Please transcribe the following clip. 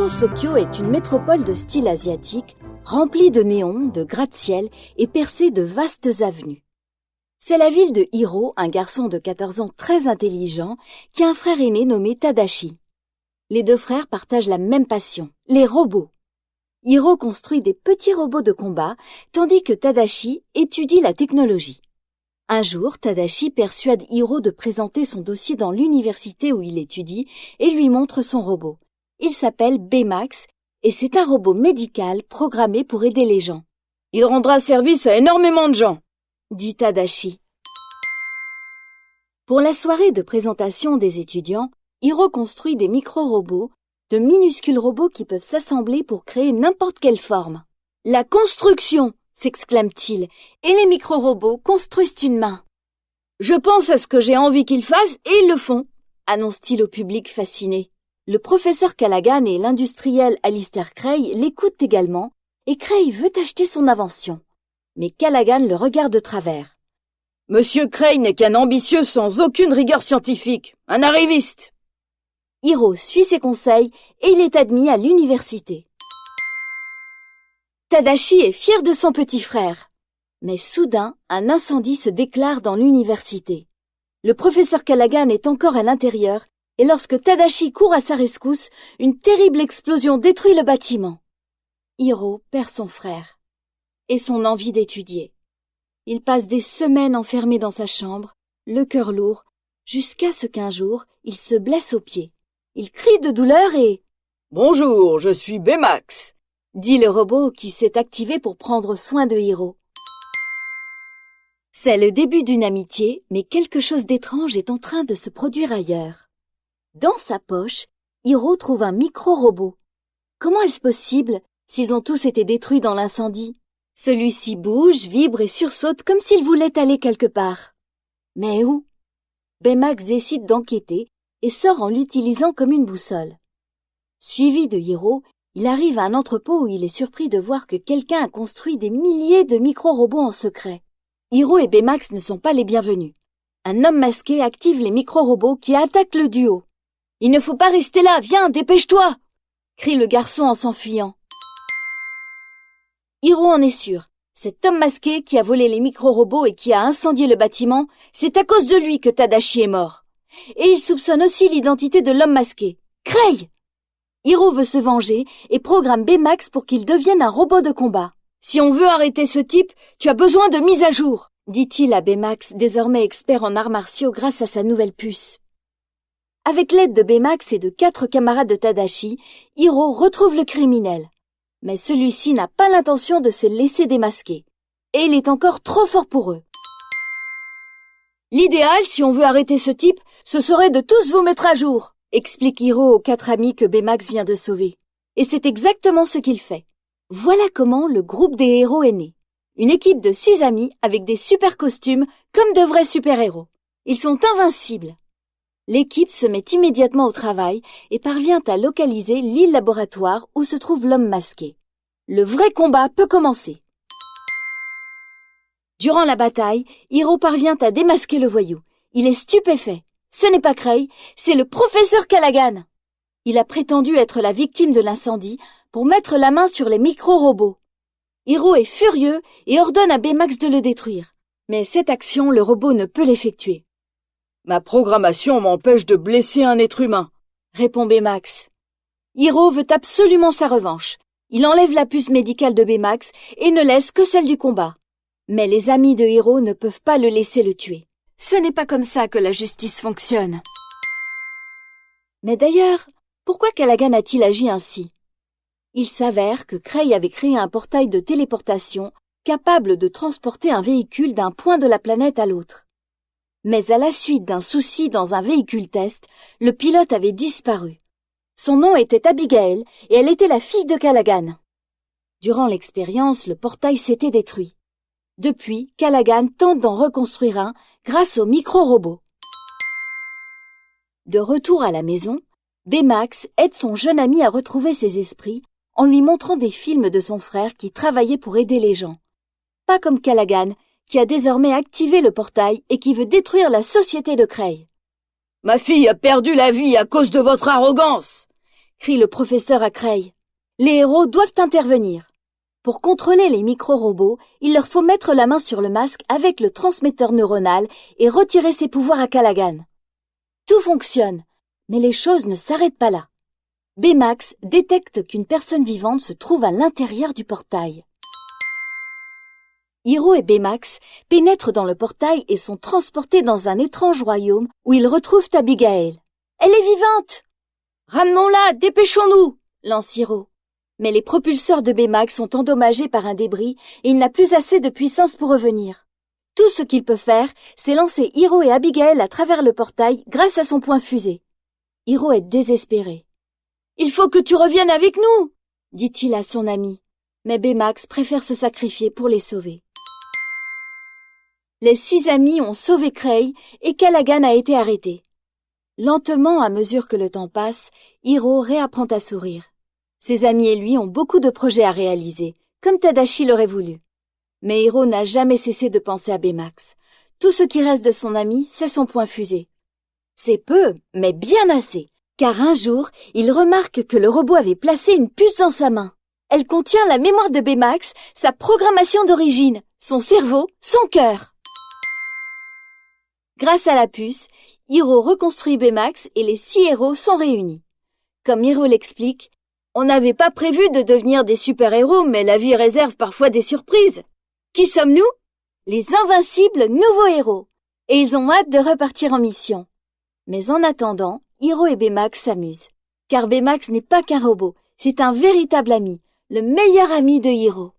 Sokyo est une métropole de style asiatique, remplie de néons, de gratte-ciel et percée de vastes avenues. C'est la ville de Hiro, un garçon de 14 ans très intelligent, qui a un frère aîné nommé Tadashi. Les deux frères partagent la même passion, les robots. Hiro construit des petits robots de combat, tandis que Tadashi étudie la technologie. Un jour, Tadashi persuade Hiro de présenter son dossier dans l'université où il étudie et lui montre son robot. Il s'appelle Baymax et c'est un robot médical programmé pour aider les gens. « Il rendra service à énormément de gens », dit Tadashi. Pour la soirée de présentation des étudiants, Hiro construit des micro-robots, de minuscules robots qui peuvent s'assembler pour créer n'importe quelle forme. « La construction !» s'exclame-t-il, et les micro-robots construisent une main. « Je pense à ce que j'ai envie qu'ils fassent et ils le font !» annonce-t-il au public fasciné. Le professeur Callaghan et l'industriel Alistair Cray l'écoutent également et Cray veut acheter son invention. Mais Callaghan le regarde de travers. « Monsieur Cray n'est qu'un ambitieux sans aucune rigueur scientifique, un arriviste !» Hiro suit ses conseils et il est admis à l'université. Tadashi est fier de son petit frère. Mais soudain, un incendie se déclare dans l'université. Le professeur Callaghan est encore à l'intérieur et lorsque Tadashi court à sa rescousse, une terrible explosion détruit le bâtiment. Hiro perd son frère et son envie d'étudier. Il passe des semaines enfermé dans sa chambre, le cœur lourd, jusqu'à ce qu'un jour, il se blesse au pied. Il crie de douleur et « Bonjour, je suis Baymax !» dit le robot qui s'est activé pour prendre soin de Hiro. C'est le début d'une amitié, mais quelque chose d'étrange est en train de se produire ailleurs. Dans sa poche, Hiro trouve un micro-robot. Comment est-ce possible s'ils ont tous été détruits dans l'incendie? Celui-ci bouge, vibre et sursaute comme s'il voulait aller quelque part. Mais où? Baymax décide d'enquêter et sort en l'utilisant comme une boussole. Suivi de Hiro, il arrive à un entrepôt où il est surpris de voir que quelqu'un a construit des milliers de micro-robots en secret. Hiro et Baymax ne sont pas les bienvenus. Un homme masqué active les micro-robots qui attaquent le duo. « Il ne faut pas rester là, viens, dépêche-toi !» crie le garçon en s'enfuyant. Hiro en est sûr. Cet homme masqué qui a volé les micro-robots et qui a incendié le bâtiment, c'est à cause de lui que Tadashi est mort. Et il soupçonne aussi l'identité de l'homme masqué. Cray! Hiro veut se venger et programme Baymax pour qu'il devienne un robot de combat. « Si on veut arrêter ce type, tu as besoin de mise à jour !» dit-il à Baymax, désormais expert en arts martiaux grâce à sa nouvelle puce. Avec l'aide de Baymax et de 4 camarades de Tadashi, Hiro retrouve le criminel. Mais celui-ci n'a pas l'intention de se laisser démasquer. Et il est encore trop fort pour eux. L'idéal, si on veut arrêter ce type, ce serait de tous vous mettre à jour, explique Hiro aux 4 amis que Baymax vient de sauver. Et c'est exactement ce qu'il fait. Voilà comment le groupe des héros est né. Une équipe de 6 amis avec des super costumes comme de vrais super-héros. Ils sont invincibles. L'équipe se met immédiatement au travail et parvient à localiser l'île laboratoire où se trouve l'homme masqué. Le vrai combat peut commencer. Durant la bataille, Hiro parvient à démasquer le voyou. Il est stupéfait. Ce n'est pas Cray, c'est le professeur Callaghan. Il a prétendu être la victime de l'incendie pour mettre la main sur les micro-robots. Hiro est furieux et ordonne à Baymax de le détruire. Mais cette action, le robot ne peut l'effectuer. « Ma programmation m'empêche de blesser un être humain », répond Baymax. Hiro veut absolument sa revanche. Il enlève la puce médicale de Baymax et ne laisse que celle du combat. Mais les amis de Hiro ne peuvent pas le laisser le tuer. Ce n'est pas comme ça que la justice fonctionne. Mais d'ailleurs, pourquoi Callaghan a-t-il agi ainsi? Il s'avère que Cray avait créé un portail de téléportation capable de transporter un véhicule d'un point de la planète à l'autre. Mais à la suite d'un souci dans un véhicule test, le pilote avait disparu. Son nom était Abigail et elle était la fille de Callaghan. Durant l'expérience, le portail s'était détruit. Depuis, Callaghan tente d'en reconstruire un grâce au micro-robot. De retour à la maison, Baymax aide son jeune ami à retrouver ses esprits en lui montrant des films de son frère qui travaillait pour aider les gens. Pas comme Callaghan, qui a désormais activé le portail et qui veut détruire la société de Cray. « Ma fille a perdu la vie à cause de votre arrogance !» crie le professeur à Cray. Les héros doivent intervenir. Pour contrôler les micro-robots, il leur faut mettre la main sur le masque avec le transmetteur neuronal et retirer ses pouvoirs à Callaghan. Tout fonctionne, mais les choses ne s'arrêtent pas là. Baymax détecte qu'une personne vivante se trouve à l'intérieur du portail. Hiro et Baymax pénètrent dans le portail et sont transportés dans un étrange royaume où ils retrouvent Abigail. « Elle est vivante !»« Ramenons-la, dépêchons-nous !» lance Hiro. Mais les propulseurs de Baymax sont endommagés par un débris et il n'a plus assez de puissance pour revenir. Tout ce qu'il peut faire, c'est lancer Hiro et Abigail à travers le portail grâce à son point fusée. Hiro est désespéré. « Il faut que tu reviennes avec nous !» dit-il à son ami. Mais Baymax préfère se sacrifier pour les sauver. Les 6 amis ont sauvé Cray et Callaghan a été arrêté. Lentement, à mesure que le temps passe, Hiro réapprend à sourire. Ses amis et lui ont beaucoup de projets à réaliser, comme Tadashi l'aurait voulu. Mais Hiro n'a jamais cessé de penser à Baymax. Tout ce qui reste de son ami, c'est son point fusée. C'est peu, mais bien assez, car un jour, il remarque que le robot avait placé une puce dans sa main. Elle contient la mémoire de Baymax, sa programmation d'origine, son cerveau, son cœur. Grâce à la puce, Hiro reconstruit Baymax et les 6 héros sont réunis. Comme Hiro l'explique, on n'avait pas prévu de devenir des super-héros, mais la vie réserve parfois des surprises. Qui sommes-nous? Les invincibles nouveaux héros. Et ils ont hâte de repartir en mission. Mais en attendant, Hiro et Baymax s'amusent. Car Baymax n'est pas qu'un robot, c'est un véritable ami, le meilleur ami de Hiro.